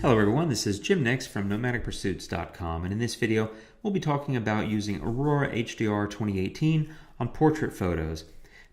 Hello everyone, this is Jim Nix from nomadicpursuits.com, and in this video we'll be talking about using Aurora HDR 2018 on portrait photos.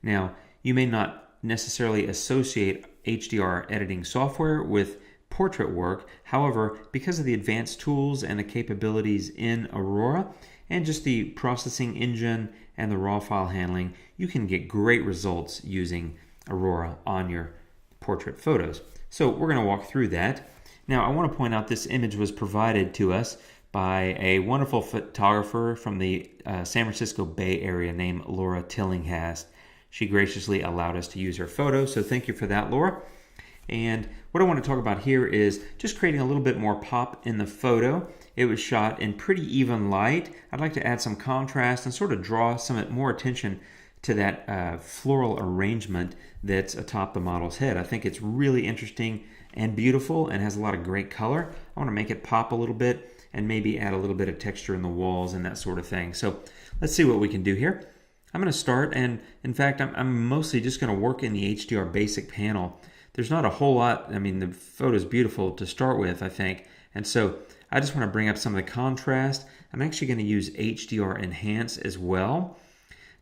Now, you may not necessarily associate HDR editing software with portrait work. However, because of the advanced tools and the capabilities in Aurora and just the processing engine and the raw file handling, you can get great results using Aurora on your portrait photos. So we're going to walk through that. Now, I want to point out this image was provided to us by a wonderful photographer from the San Francisco Bay Area named Laura Tillinghast. She graciously allowed us to use her photo, so thank you for that, Laura. And what I want to talk about here is just creating a little bit more pop in the photo. It was shot in pretty even light. I'd like to add some contrast and sort of draw some more attention to that floral arrangement that's atop the model's head. I think it's really interesting and beautiful and has a lot of great color. I want to make it pop a little bit and maybe add a little bit of texture in the walls and that sort of thing. So let's see what we can do here. I'm going to start, and in fact I'm mostly just going to work in the HDR basic panel. There's not a whole lot. I mean, the photo is beautiful to start with, I think, and so I just want to bring up some of the contrast. I'm actually going to use HDR Enhance as well.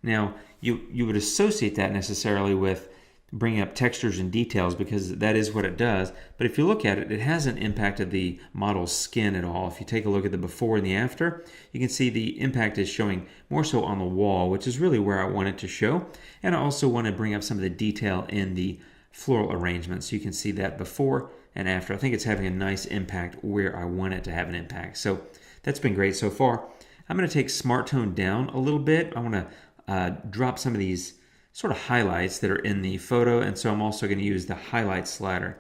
Now, you would associate that necessarily with bringing up textures and details because that is what it does. But if you look at it, it hasn't impacted the model's skin at all. If you take a look at the before and the after, you can see the impact is showing more so on the wall, which is really where I want it to show. And I also want to bring up some of the detail in the floral arrangement so you can see that before and after. I think it's having a nice impact where I want it to have an impact. So that's been great so far. I'm going to take Smart Tone down a little bit. I want to drop some of these sort of highlights that are in the photo, and so I'm also going to use the highlight slider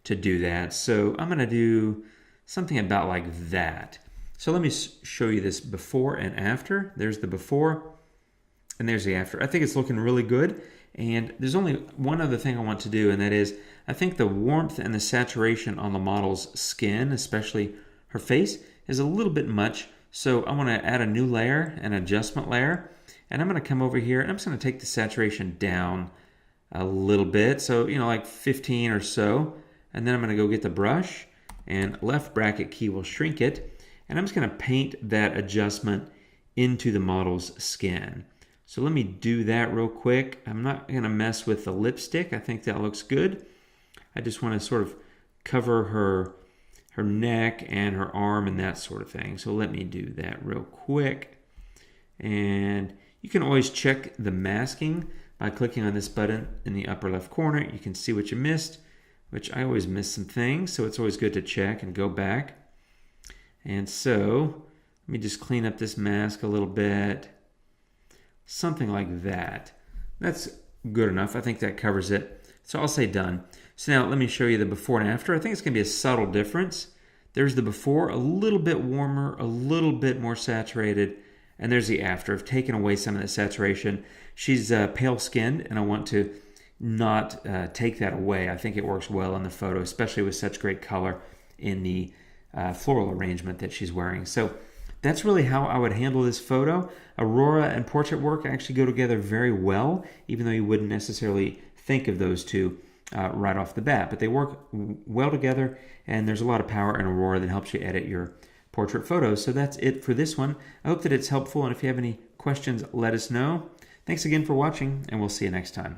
to do that. So I'm going to do something about like that. So let me show you this before and after. There's the before and there's the after. I think it's looking really good, and there's only one other thing I want to do, and that is I think the warmth and the saturation on the model's skin, especially her face, is a little bit much. So I want to add a new layer, an adjustment layer. And I'm going to come over here and I'm just going to take the saturation down a little bit. So, like 15 or so. And then I'm going to go get the brush and left bracket key will shrink it. And I'm just going to paint that adjustment into the model's skin. So let me do that real quick. I'm not going to mess with the lipstick. I think that looks good. I just want to sort of cover her neck and her arm and that sort of thing. So let me do that real quick. And you can always check the masking by clicking on this button in the upper left corner. You can see what you missed, which I always miss some things, so it's always good to check and go back. And so let me just clean up this mask a little bit. Something like that. That's good enough. I think that covers it. So I'll say done. So now let me show you the before and after. I think it's going to be a subtle difference. There's the before, a little bit warmer, a little bit more saturated. And there's the after. I've taken away some of the saturation. She's pale skinned, and I want to not take that away. I think it works well in the photo, especially with such great color in the floral arrangement that she's wearing. So that's really how I would handle this photo. Aurora and portrait work actually go together very well, even though you wouldn't necessarily think of those two right off the bat. But they work well together, and there's a lot of power in Aurora that helps you edit your portrait photos. So that's it for this one. I hope that it's helpful, and if you have any questions, let us know. Thanks again for watching, and we'll see you next time.